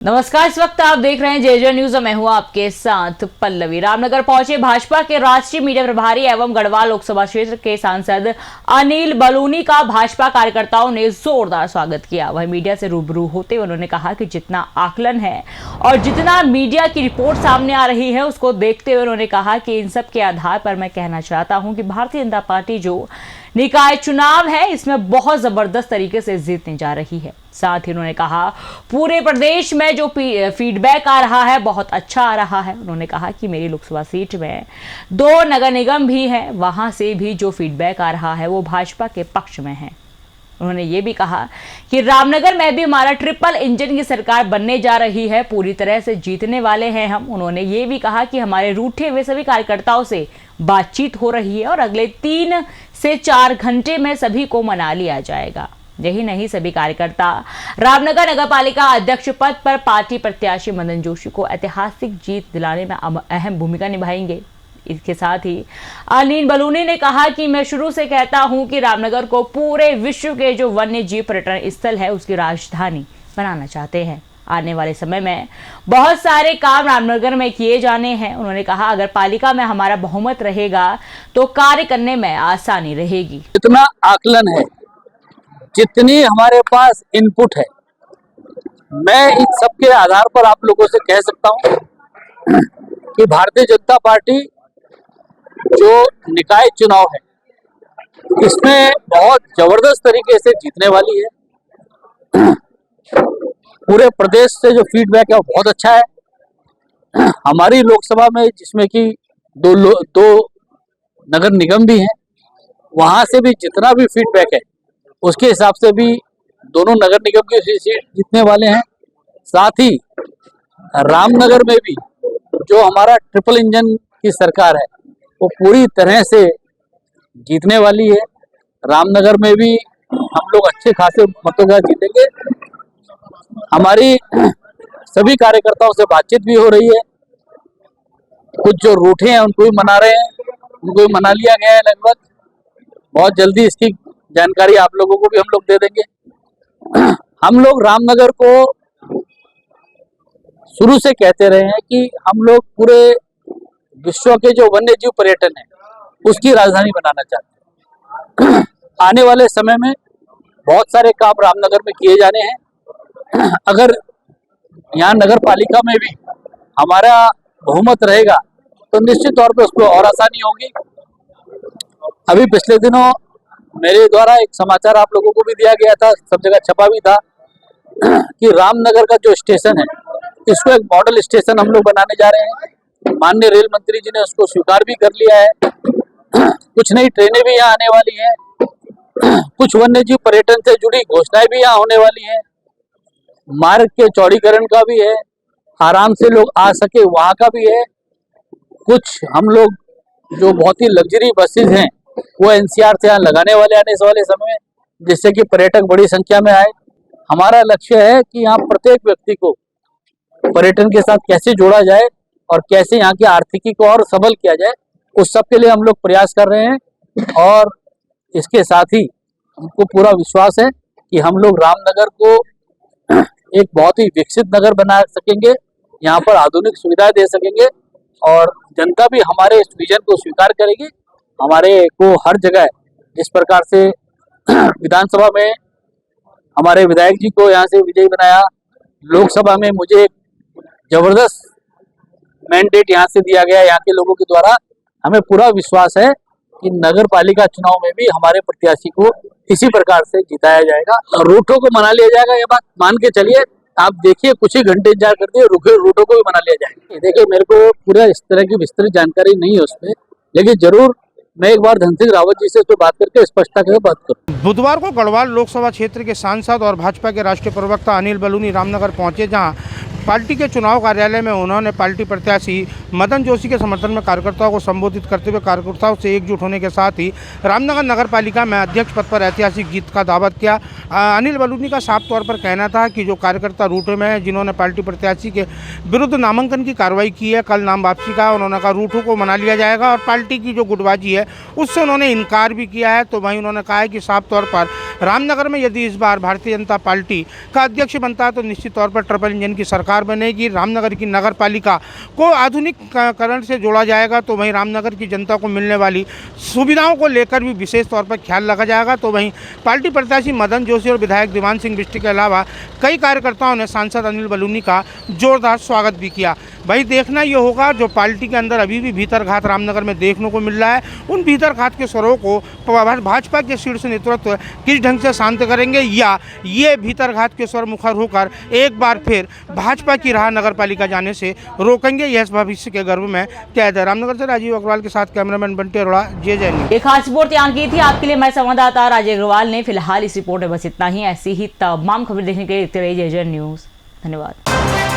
नमस्कार, इस वक्त आप देख रहे हैं जेजे न्यूज और मैं हूं आपके साथ पल्लवी। रामनगर पहुंचे भाजपा के राष्ट्रीय मीडिया प्रभारी एवं गढ़वाल लोकसभा क्षेत्र के सांसद अनिल बलूनी का भाजपा कार्यकर्ताओं ने जोरदार स्वागत किया। वहीं मीडिया से रूबरू होते हुए उन्होंने कहा कि जितना आकलन है और जितना मीडिया की रिपोर्ट सामने आ रही है उसको देखते हुए उन्होंने कहा कि इन सब के आधार पर मैं कहना चाहता हूं कि भारतीय जनता पार्टी जो निकाय चुनाव है इसमें बहुत जबरदस्त तरीके से जीतने जा रही है। साथ ही उन्होंने कहा पूरे प्रदेश में जो फीडबैक आ रहा है बहुत अच्छा आ रहा है। उन्होंने कहा कि मेरी लोकसभा सीट में 2 नगर निगम भी हैं, वहां से भी जो फीडबैक आ रहा है वो भाजपा के पक्ष में है। उन्होंने ये भी कहा कि रामनगर में भी हमारा ट्रिपल इंजन की सरकार बनने जा रही है, पूरी तरह से जीतने वाले हैं हम। उन्होंने ये भी कहा कि हमारे रूठे हुए सभी कार्यकर्ताओं से बातचीत हो रही है और अगले 3 से 4 घंटे में सभी को मना लिया जाएगा। यही नहीं, सभी कार्यकर्ता रामनगर नगरपालिका अध्यक्ष पद पर पार्टी प्रत्याशी मदन जोशी को ऐतिहासिक जीत दिलाने में अहम भूमिका निभाएंगे। इसके साथ ही अनिल बलूनी ने कहा कि मैं शुरू से कहता हूं कि रामनगर को पूरे विश्व के जो वन्य जीव पर्यटन स्थल है उसकी राजधानी बनाना चाहते हैं। आने वाले समय में बहुत सारे काम रामनगर में किए जाने हैं। उन्होंने कहा अगर पालिका में हमारा बहुमत रहेगा तो कार्य करने में आसानी रहेगी। जितना आकलन है, जितनी हमारे पास इनपुट है, मैं इन सब के आधार पर आप लोगों से कह सकता हूं कि भारतीय जनता पार्टी जो निकाय चुनाव है इसमें बहुत जबरदस्त तरीके से जीतने वाली है। पूरे प्रदेश से जो फीडबैक है वो बहुत अच्छा है। हमारी लोकसभा में जिसमें कि दो नगर निगम भी हैं, वहां से भी जितना भी फीडबैक है उसके हिसाब से भी दोनों नगर निगम की सीट जीतने वाले हैं। साथ ही रामनगर में भी जो हमारा ट्रिपल इंजन की सरकार है वो पूरी तरह से जीतने वाली है। रामनगर में भी हम लोग अच्छे खासे मतों का जीतेंगे। हमारी सभी कार्यकर्ताओं से बातचीत भी हो रही है। कुछ जो रूठे हैं उनको भी मना रहे हैं, उनको भी मना लिया गया है लगभग। बहुत जल्दी इसकी जानकारी आप लोगों को भी हम लोग दे देंगे। हम लोग रामनगर को शुरू से कहते रहे हैं कि हम लोग पूरे विश्व के जो वन्य जीव पर्यटन है उसकी राजधानी बनाना चाहते हैं। आने वाले समय में बहुत सारे काम रामनगर में किए जाने हैं। अगर यहाँ नगर पालिका में भी हमारा बहुमत रहेगा तो निश्चित तौर पे उसको और आसानी होगी। अभी पिछले दिनों मेरे द्वारा एक समाचार आप लोगों को भी दिया गया था, सब जगह छपा भी था कि रामनगर का जो स्टेशन है इसको एक मॉडल स्टेशन हम लोग बनाने जा रहे हैं। माननीय रेल मंत्री जी ने उसको स्वीकार भी कर लिया है। कुछ नई ट्रेनें भी यहाँ आने वाली हैं, कुछ वन्य जीव पर्यटन से जुड़ी घोषणाएं भी यहाँ होने वाली हैं। मार्ग के चौड़ीकरण का भी है, आराम से लोग आ सके वहाँ का भी है। कुछ हम लोग जो बहुत ही लग्जरी बसेस हैं वो एनसीआर से यहाँ लगाने वाले आने वाले समय में, जिससे कि पर्यटक बड़ी संख्या में आए। हमारा लक्ष्य है कि यहाँ प्रत्येक व्यक्ति को पर्यटन के साथ कैसे जोड़ा जाए और कैसे यहाँ की आर्थिकी को और सबल किया जाए, उस सब के लिए हम लोग प्रयास कर रहे हैं। और इसके साथ ही हमको पूरा विश्वास है कि हम लोग रामनगर को एक बहुत ही विकसित नगर बना सकेंगे, यहाँ पर आधुनिक सुविधाएं दे सकेंगे और जनता भी हमारे इस विजन को स्वीकार करेगी। हमारे को हर जगह जिस प्रकार से विधानसभा में हमारे विधायक जी को यहाँ से विजयी बनाया, लोकसभा में मुझे एक जबरदस्त मैंडेट यहाँ से दिया गया यहाँ के लोगों के द्वारा, हमें पूरा विश्वास है कि नगर पालिका चुनाव में भी हमारे प्रत्याशी को इसी प्रकार से जिताया जाएगा और रूटों को मना लिया जाएगा। ये बात मान के चलिए, आप देखिए कुछ ही घंटे इंतजार करते रूटों को भी मना लिया जाएगा। देखिए मेरे को पूरा इस तरह की विस्तृत जानकारी नहीं है उसमें, लेकिन जरूर मैं एक बार धन सिंह रावत जी से बात करके स्पष्टता करके बात करूँ। बुधवार को गढ़वाल लोकसभा क्षेत्र के सांसद और भाजपा के राष्ट्रीय प्रवक्ता अनिल बलूनी रामनगर पहुंचे, जहां पार्टी के चुनाव कार्यालय में उन्होंने पार्टी प्रत्याशी मदन जोशी के समर्थन में कार्यकर्ताओं को संबोधित करते हुए कार्यकर्ताओं से एकजुट होने के साथ ही रामनगर नगर पालिका में अध्यक्ष पद पर ऐतिहासिक जीत का दावा किया। अनिल बलूनी का साफ तौर पर कहना था कि जो कार्यकर्ता रूठे में हैं, जिन्होंने पार्टी प्रत्याशी के विरुद्ध नामांकन की कार्रवाई की है, कल नाम वापसी का, उन्होंने कहा रूठों को मना लिया जाएगा और पार्टी की जो गुटबाजी है उससे उन्होंने इनकार भी किया है। तो वहीं उन्होंने कहा है कि साफ तौर पर रामनगर में यदि इस बार भारतीय जनता पार्टी का अध्यक्ष बनता है तो निश्चित तौर पर ट्रिपल इंजन की सरकार बनेगी। रामनगर की नगर पालिका को आधुनिकीकरण से जोड़ा जाएगा, तो वहीं रामनगर की जनता को मिलने वाली सुविधाओं को लेकर भी विशेष तौर पर ख्याल रखा जाएगा। तो वहीं पार्टी प्रत्याशी मदन जोशी और विधायक दीवान सिंह बिष्ट के अलावा कई कार्यकर्ताओं ने सांसद अनिल बलूनी का जोरदार स्वागत भी किया। वही देखना ये होगा जो पार्टी के अंदर अभी भी भीतरघात रामनगर में देखने को मिल रहा है, उन भीतरघात के स्वरों को भाजपा के शीर्ष नेतृत्व किस ढंग से शांत करेंगे, या ये भीतरघात के स्वर मुखर होकर एक बार फिर भाजपा की राह नगर पालिका जाने से रोकेंगे, यह भविष्य के गर्भ में कैद है। रामनगर से राजीव अग्रवाल के साथ cameraman Bunty Arora, JJ news. एक खास रिपोर्ट तैयार की थी आपके लिए मैं संवाददाता राजीव अग्रवाल ने। फिलहाल इस रिपोर्ट में बस इतना ही। ऐसी ही तमाम खबरें देखने के लिए देखते रहिए JJ न्यूज़। धन्यवाद।